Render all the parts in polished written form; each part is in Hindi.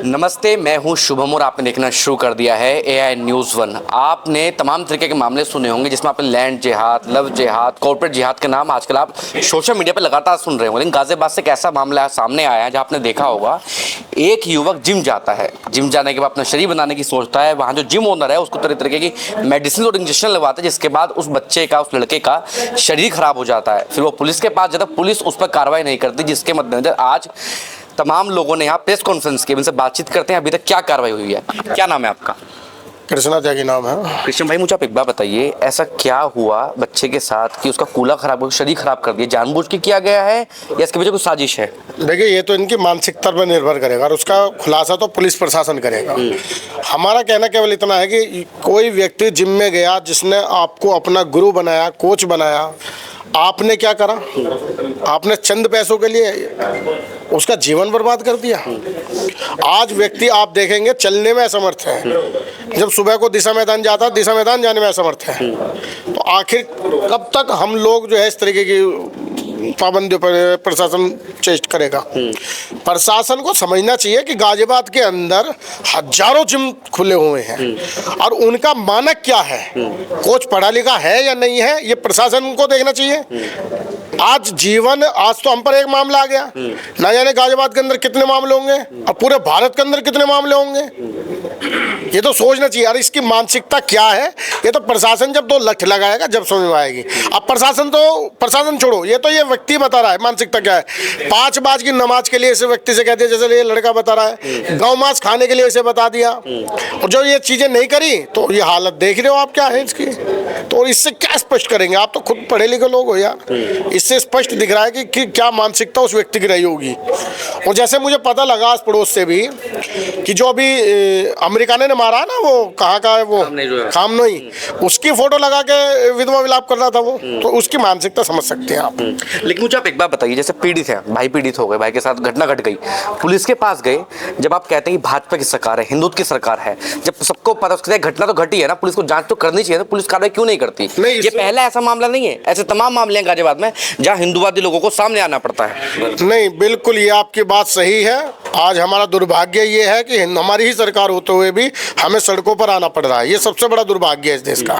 नमस्ते, मैं हूं शुभम और आपने देखना शुरू कर दिया है AI न्यूज़ 1। आपने तमाम तरीके के मामले सुने होंगे जिसमें आपने लैंड जिहाद, लव जिहाद, कॉर्पोरेट जिहाद के नाम आजकल आप सोशल मीडिया पर लगातार सुन रहे होंगे। लेकिन गाजियाबाद से एक ऐसा मामला सामने आया है जहां आपने देखा होगा, एक युवक जिम जाता है। जिम जाने के बाद अपना शरीर बनाने की सोचता है। वहाँ जो जिम ओनर है उसको तरह तरीके की मेडिसिन और इंजेक्शन लगवाता है, जिसके बाद उस बच्चे का, उस लड़के का शरीर खराब हो जाता है। फिर वो पुलिस के पास जाता है, पुलिस उस पर कार्रवाई नहीं करती, जिसके मद्देनजर आज तमाम लोगों ने यहाँ प्रेस कॉन्फ्रेंस की, उनसे बातचीत करते हैं अभी तक क्या कार्रवाई हुई है। क्या नाम है आपका? कृष्णा त्यागी नाम है। कृष्ण भाई, मुझे आप एक बात बताइए, ऐसा क्या हुआ बच्चे के साथ कि उसका कूल्हा खराब हो, शरीर खराब कर दिया? जानबूझ के किया गया है या इसके पीछे कुछ साजिश है? देखिए, ये तो इनकी मानसिकता पर निर्भर करेगा और उसका खुलासा तो पुलिस प्रशासन करेगा। हमारा कहना केवल इतना है कि कोई व्यक्ति जिम में गया, जिसने आपको अपना गुरु बनाया, कोच बनाया, आपने क्या करा? आपने चंद पैसों के लिए उसका जीवन बर्बाद कर दिया। आज व्यक्ति आप देखेंगे चलने में असमर्थ है, जब सुबह को दिशा मैदान जाता है, दिशा मैदान जाने में असमर्थ है। तो आखिर कब तक हम लोग जो है इस तरीके की पाबंदियों पर प्रशासन चेष्ट करेगा? प्रशासन को समझना चाहिए कि गाजियाबाद के अंदर हजारों जिम खुले हुए हैं और उनका मानक क्या है, कोच पढ़ा लिखा है या नहीं है, ये प्रशासन को देखना चाहिए। आज तो हम पर एक मामला आ गया, ना जाने गाजियाबाद के अंदर कितने मामले होंगे और पूरे भारत के अंदर कितने मामले होंगे। ये तो सोचना चाहिए। और इसकी मानसिकता क्या है, ये तो प्रशासन जब दो लठ लगाएगा जब समझ में आएगी। अब प्रशासन छोड़ो, ये तो ये व्यक्ति बता रहा है मानसिकता क्या है। 5 बाज की नमाज के लिए इसे व्यक्ति से कहते हैं, जैसे ये लड़का बता रहा है, गौ मांस खाने के लिए इसे बता दिया, और जब ये चीजें नहीं करी तो ये हालत देख रहे हो आप क्या है इसकी। तो इससे क्या स्पष्ट करेंगे? आप तो खुद पढ़े लिखे लोग हो यार, इससे स्पष्ट दिख रहा है कि क्या मानसिकता उस व्यक्ति की रही होगी। और जैसे मुझे पता लगा आस पड़ोस से भी कि जो अभी अमेरिका ने मारा ना, वो कहाँ का है, वो खामनोई, उसकी फोटो लगा के विधवा विलाप कर रहा था वो। तो उसकी मानसिकता समझ सकते हैं आप। लेकिन मुझे आप एक बात बताइए, जैसे पीड़ित है भाई, पीड़ित हो गए, भाई के साथ घटना घट गई, पुलिस के पास गए, जब आप कहते हैं कि भाजपा की सरकार है, हिंदुत्व की सरकार है, जब सबको पता घटना तो घटी है ना, पुलिस को जांच तो करनी चाहिए, तो पुलिस कार्रवाई क्यों नहीं करती? ये पहला ऐसा मामला नहीं है, ऐसे तमाम मामले हैं गाजियाबाद में जहां हिंदुवादी लोगों को सामने आना पड़ता है। नहीं, बिल्कुल ये आपकी बात सही है। आज हमारा दुर्भाग्य ये है कि हमारी ही सरकार होते हुए भी हमें सड़कों पर आना पड़ रहा है। ये सबसे बड़ा दुर्भाग्य है इस देश का,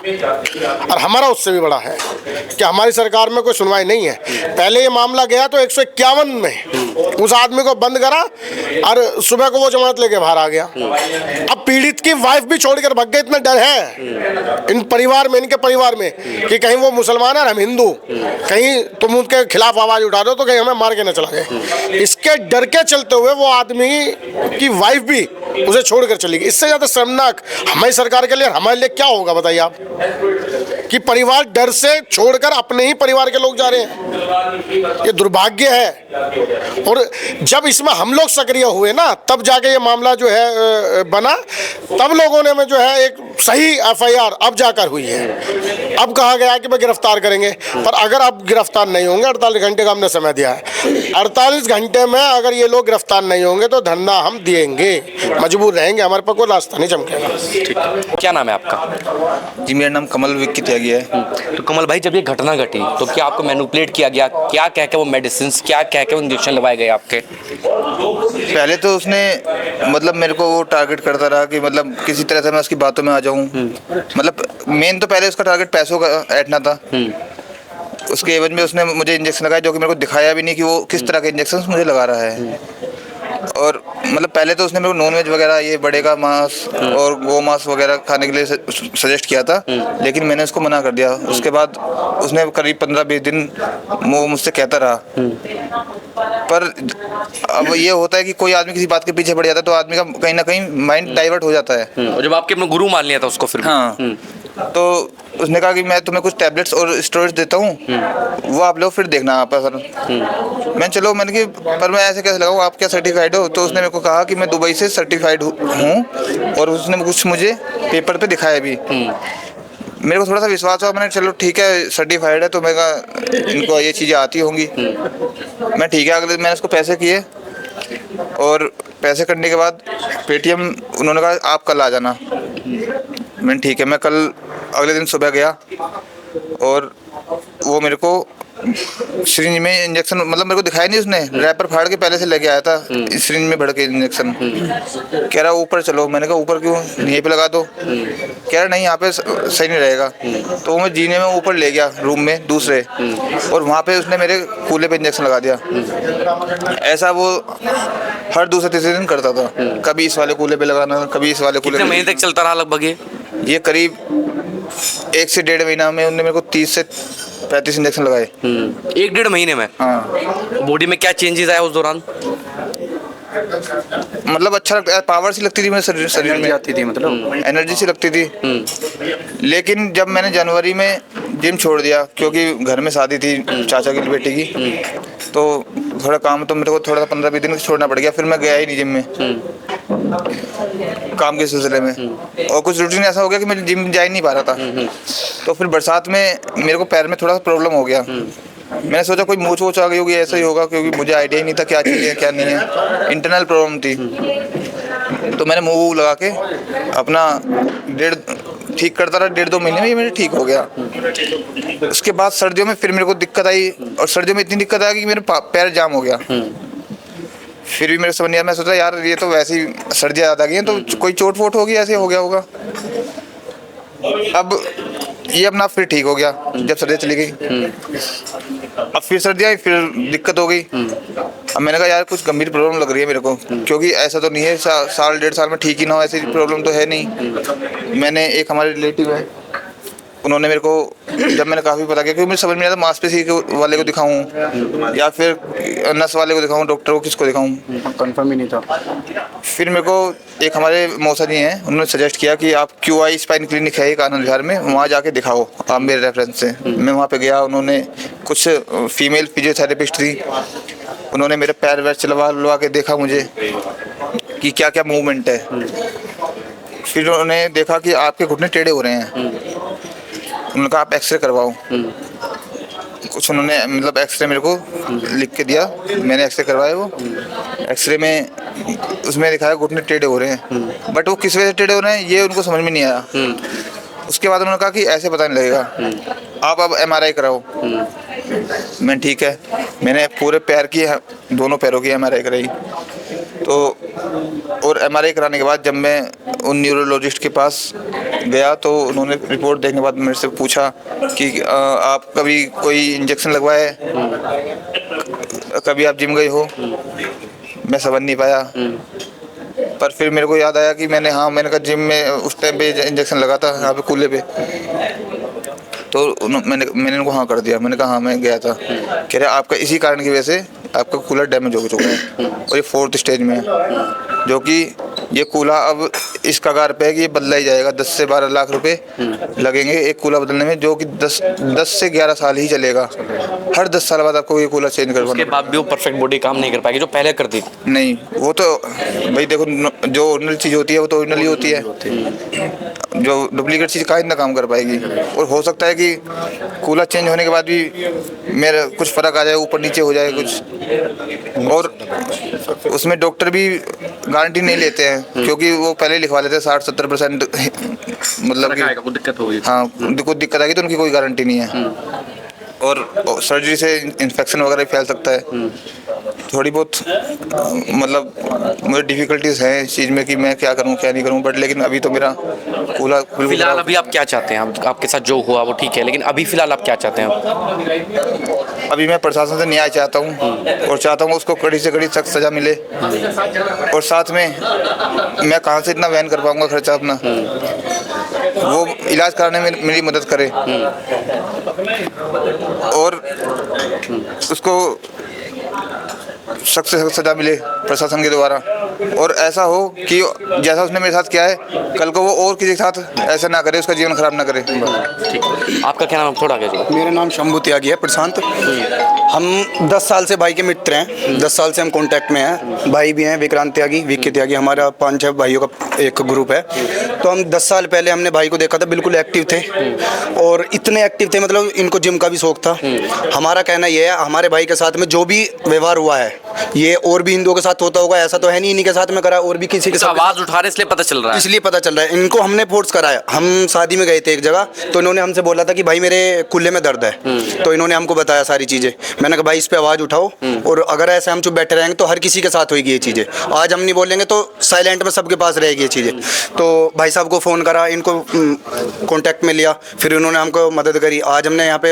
और हमारा उससे भी बड़ा है कि हमारी सरकार में कोई सुनवाई नहीं है। पहले ये मामला गया तो 151 में उस आदमी को बंद करा और सुबह को वो जमानत लेके बाहर आ गया। अब पीड़ित की वाइफ भी छोड़कर भाग गए। इतना डर है इन परिवार में, इनके परिवार में, कि कहीं वो मुसलमान है और हम हिंदू, कहीं तुम उनके खिलाफ आवाज उठा दो तो कहीं हमें मार के न चला जाए। इसके डर के चलते हुए वो आदमी की वाइफ भी उसे छोड़कर चली गई। इससे ज्यादा शर्मनाक हमारी सरकार के लिए, हमारे लिए क्या होगा बताइए आप, कि परिवार डर से छोड़कर अपने ही परिवार के लोग जा रहे हैं। ये दुर्भाग्य है। और जब इसमें हम लोग सक्रिय हुए ना, तब जाके ये मामला जो है बना, तब लोगों ने में जो है एक सही FIR अब जाकर हुई है। अब कहा गया कि मैं गिरफ्तार करेंगे, पर अगर अब गिरफ्तार नहीं होंगे, 48 घंटे का हमने समय दिया है, 48 घंटे में अगर ये लोग गिरफ्तार नहीं होंगे तो धरना हम देंगे, मजबूर रहेंगे, हमारे पास कोई रास्ता नहीं चमकेगा। क्या नाम है आपका? जी, मेरा नाम कमल विक्की त्यागी है। तो कमल भाई, जब ये घटना घटी तो क्या आपको मैनिपुलेट किया गया? क्या कह के वो मेडिसिन, क्या कह के वो इंजेक्शन लगवाए गए आपके? पहले तो उसने मतलब मेरे को वो टारगेट करता रहा कि मतलब किसी तरह से मैं उसकी बातों में आ जाऊं। मतलब मेन तो पहले उसका टारगेट पैसों का ऐंठना था। उसके एवज में उसने मुझे इंजेक्शन लगाया, जो कि मेरे को दिखाया भी नहीं कि वो किस तरह के इंजेक्शन मुझे लगा रहा है। और मतलब पहले तो उसने मेरे को नॉनवेज वगैरह, ये बड़े का मांस और गौ मांस वगैरह खाने के लिए सजेस्ट किया था, लेकिन मैंने उसको मना कर दिया। उसके बाद उसने करीब 15-20 दिन वो मुझसे कहता रहा। पर अब ये होता है कि कोई आदमी किसी बात के पीछे पड़ जाता है तो आदमी का कहीं ना कहीं माइंड डाइवर्ट हो जाता है। और जब आपके अपने गुरु मान लिया था उसको फिर? हाँ। तो उसने कहा कि मैं तुम्हें कुछ टैबलेट्स और स्टेरॉइड्स देता हूँ, वो आप लोग फिर देखना आप सर। मैं चलो, मैंने कि पर मैं ऐसे कैसे लगाऊँ, आप क्या सर्टिफाइड हो? तो उसने मेरे को कहा कि मैं दुबई से सर्टिफाइड हूँ, और उसने कुछ मुझे पेपर पे दिखाया भी। मेरे को थोड़ा सा विश्वास हुआ, मैंने चलो ठीक है सर्टिफाइड है तो मैं कहा इनको ये चीज़ें आती होंगी। मैं ठीक है, अगले मैंने उसको पैसे किए, और पैसे करने के बाद पेटीएम उन्होंने कहा आप कल आ जाना। मैंने ठीक है, मैं कल अगले दिन सुबह गया और वो मेरे को सिरिंज में इंजेक्शन, मतलब मेरे को दिखाया नहीं उसने, रैपर फाड़ के पहले से लेके आया था, सिरिंज में भर के इंजेक्शन। कह रहा ऊपर चलो, मैंने कहा ऊपर क्यों, यहीं पे लगा दो। कह रहा नहीं यहाँ पे सही नहीं रहेगा। तो मैं जीने में ऊपर ले गया रूम में दूसरे, और वहाँ पे उसने मेरे कूल्हे पे इंजेक्शन लगा दिया। ऐसा वो हर दूसरे तीसरे दिन करता था, कभी इस वाले कूल्हे पे लगाना, कभी इस वाले कूल्हे कितने पे। महीने तक चलता रहा लगभग ये करीब 1 से 1.5 महीना में उन्होंने मेरे को 30 से 35 इंजेक्शन लगाए। 1-1.5 महीने में? हाँ, बॉडी में क्या चेंजेस आया उस दौरान? मतलब अच्छा लगता, पावर सी लगती थी मेरे शरीर में, आती थी, मतलब एनर्जी सी लगती थी। लेकिन जब मैंने जनवरी में जिम छोड़ दिया, क्योंकि घर में शादी थी चाचा की बेटी की, तो थोड़ा काम, तो मेरे को थोड़ा 15-20 दिन छोड़ना पड़ गया। फिर मैं गया ही नहीं जिम में, काम के सिलसिले में। और कुछ रूटीन ऐसा हो गया कि मैं जिम जा ही नहीं पा रहा था। तो फिर बरसात में मेरे को पैर में थोड़ा प्रॉब्लम हो गया। मैंने सोचा कोई मोच वोच आ गई होगी, ऐसा ही होगा, क्योंकि मुझे आइडिया ही नहीं था क्या चीज़ है क्या नहीं है, इंटरनल प्रॉब्लम थी। तो मैंने मुँह वूह लगा के अपना ठीक करता रहा, 1.5-2 महीने में ये मेरे ठीक हो गया। उसके बाद सर्दियों में फिर मेरे को दिक्कत आई, और सर्दियों में इतनी दिक्कत आई कि मेरे पैर जाम हो गया। फिर भी मेरे समझ नहीं आया, मैं सोचा यार ये तो वैसे ही सर्दियाँ ज़्यादा गई हैं, तो कोई चोट वोट होगी, ऐसे हो गया होगा। अब ये अपना फिर ठीक हो गया जब सर्दियाँ चली गई। अब फिर सर्दियाँ आई, फिर दिक्कत हो गई। अब मैंने कहा यार कुछ गंभीर प्रॉब्लम लग रही है मेरे को, क्योंकि ऐसा तो नहीं है साल 1.5 साल में ठीक ही ना हो, ऐसी प्रॉब्लम तो है नहीं। मैंने एक हमारे रिलेटिव है, उन्होंने मेरे को, जब मैंने काफ़ी पता किया, क्योंकि मुझे समझ में नहीं आता मांसपेशी वाले को दिखाऊं या फिर नस वाले को दिखाऊं, डॉक्टर को किसको दिखाऊं, कंफर्म ही नहीं था। फिर मेरे को एक हमारे मौसा जी हैं, उन्होंने सजेस्ट किया कि आप QI स्पाइन क्लिनिक है एक आनंद विहार में, वहाँ जाके दिखाओ आप मेरे रेफरेंस से। मैं वहाँ पे गया, उन्होंने कुछ फीमेल फिजियोथेरेपिस्ट थी, उन्होंने मेरे पैर वैर चलवा के देखा मुझे कि क्या क्या मूवमेंट है। फिर उन्होंने देखा कि आपके घुटने टेढ़े हो रहे हैं, उन्होंने कहा आप एक्सरे करवाओ। कुछ उन्होंने मतलब एक्सरे मेरे को लिख के दिया, मैंने एक्सरे करवाए। वो एक्सरे में उसमें दिखाया घुटने टेढ़े हो रहे हैं, बट वो किस वजह से टेढ़े हो रहे हैं ये उनको समझ में नहीं आया। उसके बाद उन्होंने कहा कि ऐसे पता नहीं लगेगा, आप अब MRI कराओ। मैं ठीक है, मैंने पूरे पैर की, दोनों पैरों की MRI कराई। तो और MRI कराने के बाद जब मैं उन न्यूरोलॉजिस्ट के पास गया, तो उन्होंने रिपोर्ट देखने के बाद मेरे से पूछा कि आप कभी कोई इंजेक्शन लगवाए, कभी आप जिम गए हो। मैं समझ नहीं पाया, पर फिर मेरे को याद आया कि मैंने कहा जिम में उस टाइम पे इंजेक्शन लगा था यहाँ पे कूल्हे पे। तो मैंने उनको हाँ कर दिया। मैंने कहा हाँ मैं गया था। कह रहे आपका इसी कारण की वजह से आपका कूलर डैमेज हो चुका है और ये 4th स्टेज में है, जो कि ये कूला अब इस कगार पे है कि ये बदला ही जाएगा। 10 से 12 लाख रुपए लगेंगे एक कूला बदलने में, जो कि 10 से 11 साल ही चलेगा। हर 10 साल बाद आपको ये कूलर चेंज करवाना। उसके बाद भी वो परफेक्ट बॉडी काम नहीं कर पाएगी जो पहले करती थी। नहीं, वो तो भाई देखो, जो ओरिजिनल चीज़ होती है वो तो ओरिजिनल ही होती है, जो डुप्लीकेट चीज़ का इतना काम कर पाएगी। और हो सकता है कि कूलर चेंज होने के बाद भी मेरा कुछ फ़र्क आ जाए, ऊपर नीचे हो जाए कुछ। और उसमें डॉक्टर भी गारंटी नहीं लेते हैं, क्योंकि वो पहले लिखवा लेते हैं 60-70% मतलब कि दिक्कत होगी। हाँ, कुछ दिक्कत आएगी तो उनकी कोई गारंटी नहीं है। और सर्जरी से इन्फेक्शन वगैरह फैल सकता है। थोड़ी बहुत मतलब मुझे डिफ़िकल्टीज हैं इस चीज़ में कि मैं क्या करूं क्या नहीं करूं, बट लेकिन अभी तो मेरा कूला फिलहाल अभी आप क्या चाहते हैं? आपके साथ जो हुआ वो ठीक है, लेकिन अभी फिलहाल आप क्या चाहते हैं? अभी मैं प्रशासन से न्याय चाहता हूं और चाहता हूं उसको कड़ी से कड़ी सख्त सज़ा मिले। और साथ में मैं कहां से इतना वहन कर पाऊंगा खर्चा अपना, वो इलाज कराने में मेरी मदद करे और उसको सख्त से सख्त सजा मिले प्रशासन के द्वारा। और ऐसा हो कि जैसा उसने मेरे साथ किया है, कल को वो और किसी के साथ ऐसा ना करे, उसका जीवन खराब ना करे। ठीक, आपका क्या नाम? थोड़ा आगे। मेरा नाम शंभू त्यागी है, प्रशांत। हम 10 साल से भाई के मित्र हैं, 10 साल से हम कांटेक्ट में हैं। भाई भी हैं विक्रांत त्यागी, विक्की त्यागी, हमारा 5-6 भाइयों का एक ग्रुप है। तो हम 10 साल पहले हमने भाई को देखा था, बिल्कुल एक्टिव थे और इतने एक्टिव थे मतलब इनको जिम का भी शौक था। हमारा कहना यह है, हमारे भाई के साथ में जो भी व्यवहार हुआ है ये और भी हिंदुओं के साथ होता होगा, ऐसा तो है नहीं इन्हीं के साथ में करा, और भी किसी के साथ आवाज उठा रहे इसलिए पता चल रहा है। इसलिए पता चल रहा है। इनको हमने फोर्स कराया। हम शादी में गए थे एक जगह, तो इन्होंने हमसे बोला था कि भाई मेरे कुल्ले में दर्द है, तो इन्होंने हमको बताया सारी चीज़ें। मैंने कहा भाई इस पे आवाज़ उठाओ, और अगर ऐसे हम चुप बैठे रहेंगे तो हर किसी के साथ होगी ये चीज़ें। आज हम नहीं बोलेंगे तो साइलेंट में सबके पास रहेगी ये चीज़ें। तो भाई साहब को फ़ोन करा, इनको कॉन्टैक्ट में लिया, फिर उन्होंने हमको मदद करी। आज हमने यहाँ पे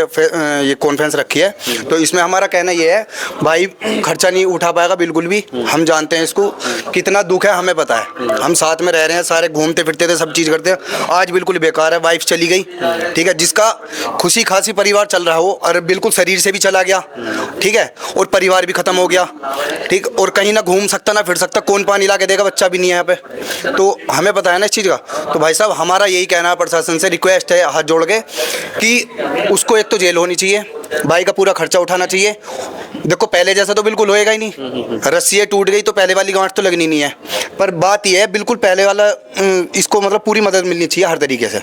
ये कॉन्फ्रेंस रखी है, तो इसमें हमारा कहना ये है भाई खर्चा नहीं उठा पाएगा बिल्कुल भी। हम जानते हैं इसको कितना दुख है, हमें पता है। हम साथ में रह रहे हैं, सारे घूमते फिरते थे, सब चीज़ करते हैं। आज बिल्कुल बेकार है, वाइफ चली गई, ठीक है, जिसका खुशी खासी परिवार चल रहा हो और बिल्कुल शरीर से भी चला गया, ठीक है, और परिवार भी खत्म हो गया, ठीक, और कहीं ना घूम सकता ना फिर सकता, कौन पानी ला के देगा, बच्चा भी नहीं है यहाँ पे। तो हमें पता है ना इस चीज़ का। तो भाई साहब हमारा यही कहना है, प्रशासन से रिक्वेस्ट है हाथ जोड़ के कि उसको एक तो जेल होनी चाहिए, भाई का पूरा खर्चा उठाना चाहिए। देखो पहले जैसा तो बिल्कुल होएगा ही नहीं, रस्सियाँ टूट गई तो पहले वाली गांठ तो लगनी नहीं है, पर बात यह है बिल्कुल पहले वाला इसको मतलब पूरी मदद मिलनी चाहिए हर तरीके से।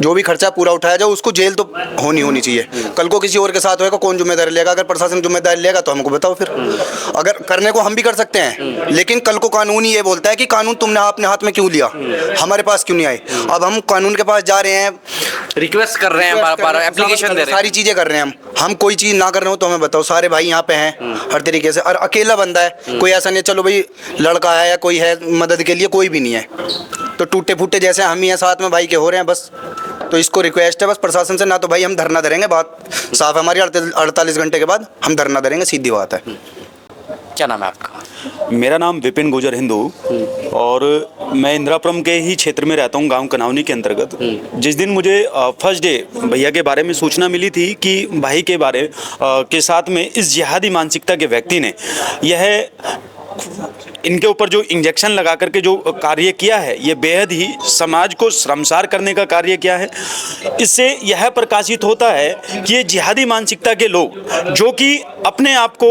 जो भी खर्चा पूरा उठाया जाए, उसको जेल तो होनी चाहिए। कल को किसी और के साथ होएगा, कौन जिम्मेदारी लेगा? अगर प्रशासन जिम्मेदारी लेगा तो हमको बताओ फिर। अगर करने को हम भी कर सकते हैं, लेकिन कल को कानून ही ये बोलता है कि कानून तुमने अपने हाथ में क्यों लिया, हमारे पास क्यों नहीं आए। अब हम कानून के पास जा रहे हैं, रिक्वेस्ट कर रहे हैं, बार-बार एप्लीकेशन दे रहे हैं, सारी चीज़ें कर रहे हैं। हम कोई चीज़ ना कर रहे हो तो हमें बताओ। सारे भाई यहाँ पे हैं हर तरीके से, और अकेला बंदा है, कोई ऐसा नहीं है चलो भाई लड़का है या कोई है मदद के लिए, कोई भी नहीं है। तो टूटे फूटे जैसे हम ही हैं साथ में भाई के हो रहे हैं बस। तो इसको रिक्वेस्ट है बस प्रशासन से, ना तो भाई हम धरना धरेंगे, बात साफ है हमारी, 48 घंटे के बाद हम धरना धरेंगे, सीधी बात है। क्या नाम है आपका? मेरा नाम विपिन गुजर हिंदू, और मैं इंदिरापुरम के ही क्षेत्र में रहता हूँ, गांव कनावनी के अंतर्गत। जिस दिन मुझे फर्स्ट डे भैया के बारे में सूचना मिली थी कि भाई के बारे के साथ में इस जिहादी मानसिकता के व्यक्ति ने यह इनके ऊपर जो इंजेक्शन लगा करके जो कार्य किया है, ये बेहद ही समाज को शर्मसार करने का कार्य किया है। इससे यह प्रकाशित होता है कि ये जिहादी मानसिकता के लोग जो कि अपने आप को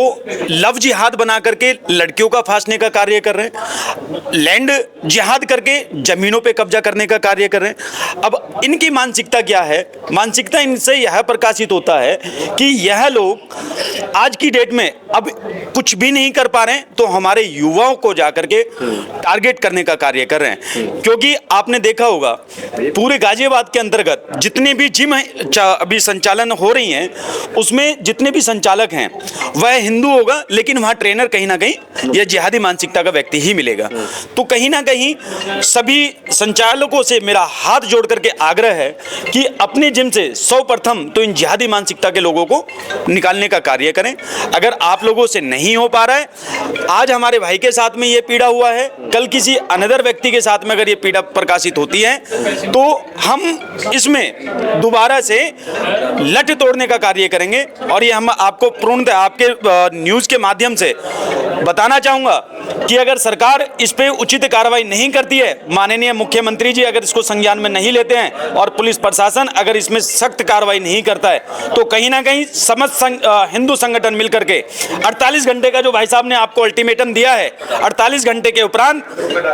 लव जिहाद बना करके लड़कियों का फांसने का कार्य कर रहे हैं, लैंड जिहाद करके ज़मीनों पे कब्जा करने का कार्य कर रहे हैं। अब इनकी मानसिकता क्या है? मानसिकता इनसे यह प्रकाशित होता है कि यह लोग आज की डेट में अब कुछ भी नहीं कर पा रहे हैं, तो हमारे युवाओं को जाकर के टारगेट करने का कार्य कर रहे हैं। क्योंकि आपने देखा होगा पूरे गाजियाबाद के अंतर्गत जितने भी जिम अभी संचालन हो रही हैं, उसमें जितने भी संचालक हैं वह हिंदू होगा, लेकिन वहाँ ट्रेनर कहीं ना कहीं यह जिहादी मानसिकता का व्यक्ति ही मिलेगा। तो कहीं ना कहीं सभी संचालकों से मेरा हाथ जोड़ करके आग्रह है कि अपने जिम से सर्वप्रथम तो इन जिहादी मानसिकता के लोगों को निकालने का कार्य करें। अगर आप लोगों से नहीं हो पा रहा है, आज हमारे भाई के साथ में ये पीड़ा हुआ है, कल किसी अनदर व्यक्ति के साथ में अगर ये पीड़ा प्रकाशित होती है, तो हम इसमें दोबारा से लठ तोड़ने का कार्य करेंगे। और ये हम आपको पूर्णतः आपके न्यूज़ के माध्यम से बताना चाहूँगा कि अगर सरकार इस पे उचित कार्रवाई नहीं करती है, माननीय मुख्यमंत्री जी अगर इसको संज्ञान में नहीं लेते हैं और पुलिस प्रशासन अगर इसमें सख्त कार्रवाई नहीं करता है, तो कहीं ना कहीं समस्त हिंदू संगठन मिलकर के 48 घंटे का जो भाई साहब ने आपको अल्टीमेटम दिया है, 48 घंटे के उपरांत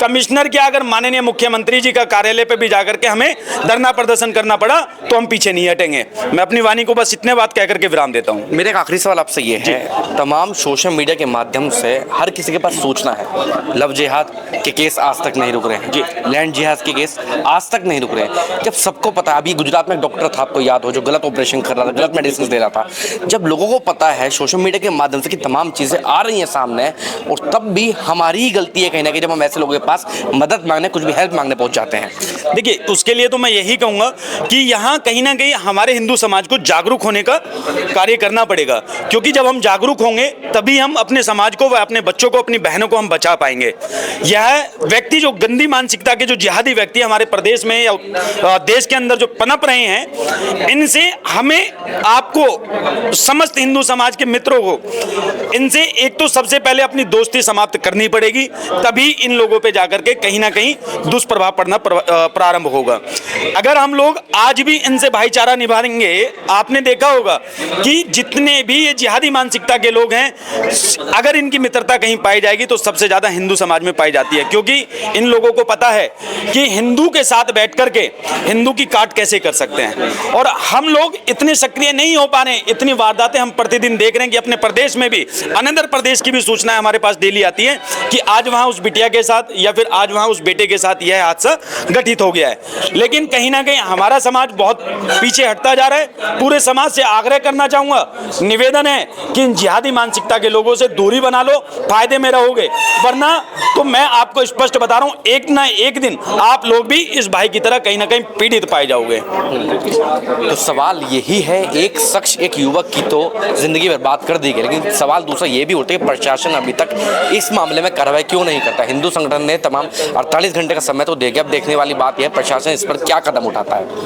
कमिश्नर क्या अगर माननीय मुख्यमंत्री जी का कार्यालय पे भी जाकर के हमें धरना प्रदर्शन करना पड़ा, तो हम पीछे नहीं हटेंगे। मैं अपनी वाणी को बस इतने बात कहकर के विराम देता हूँ। मेरा एक आखिरी सवाल आपसे ये है, तमाम सोशल मीडिया के माध्यम से हर किसी के पास सूचना है, लव जिहाद के केस आज तक नहीं रुक रहे हैं जी, लैंड जिहाद के केस आज तक नहीं रुक रहे हैं। जब सबको पता, अभी गुजरात में एक डॉक्टर था, आपको याद हो, जो गलत ऑपरेशन कर रहा था, गलत मेडिसिन दे रहा था, जब लोगों को पता है सोशल मीडिया के माध्यम से कि तमाम चीज़ें आ रही हैं सामने, और तब भी हमारी ही गलती है कहीं ना कहीं जब हम ऐसे लोगों के पास मदद मांगने, कुछ भी हेल्प मांगने पहुंच जाते हैं। देखिए, उसके लिए तो मैं यही कहूँगा कि यहाँ कहीं ना कहीं हमारे हिंदू समाज को जागरूक होने का कार्य करना पड़ेगा, क्योंकि जब हम जागरूक होंगे तभी हम अपने समाज को व अपने बच्चों को, अपनी बहनों को हम बचा पाएंगे। यह व्यक्ति जो गंदी मानसिकता के जो जिहादी व्यक्ति हमारे प्रदेश में या देश के अंदर जो पनप रहे हैं, इनसे हमें, आपको, समस्त हिंदू समाज के मित्रों को इनसे एक तो सबसे पहले अपनी दोस्ती समाप्त करनी पड़ेगी, तभी इन लोगों पे जाकर के कहीं ना कहीं दुष्प्रभाव पड़ना प्रारंभ होगा। अगर हम लोग आज भी इनसे भाईचारा निभाएंगे, आपने देखा होगा कि जितने भी ये जिहादी मानसिकता के लोग हैं, अगर इनकी मित्रता कहीं पाई जाएगी तो सबसे ज़्यादा हिंदू समाज में पाई जाती है, क्योंकि इन लोगों को पता है कि हिंदू के साथ बैठ करके हिंदू की काट कैसे कर सकते हैं, और हम लोग इतने सक्रिय नहीं हो पा रहे हैं। इतनी वारदातें हम प्रतिदिन देख रहे हैं कि अपने प्रदेश में भी, अनंतर प्रदेश की भी सूचनाएं हमारे पास डेली आती है कि आज वहां उस बिटिया के साथ या फिर आज वहां उस बेटे के साथ यह हादसा घटित हो गया है। लेकिन कहीं ना कहीं हमारा समाज बहुत पीछे हटता जा रहा है। पूरे समाज से आग्रह करना चाहूंगा, निवेदन है कि इन जिहादी मानसिकता के लोगों से दूरी बना लो, फायदे में रहोगे, वरना तो मैं आपको स्पष्ट बता रहा हूं, एक ना एक दिन आप लोग भी इस भाई की तरह कहीं ना कहीं पीड़ित पाए जाओगे। तो सवाल यही है, एक शख्स, एक युवक की तो जिंदगी बर्बाद कर दी गई, लेकिन सवाल दूसरा ये भी उठता है कि प्रशासन अभी तक इस मामले में कार्रवाई क्यों नहीं करता। हिंदू संगठन ने तमाम 48 घंटे का समय तो दे गया। अब देखने वाली बात यह है प्रशासन इस पर क्या कदम उठाता है।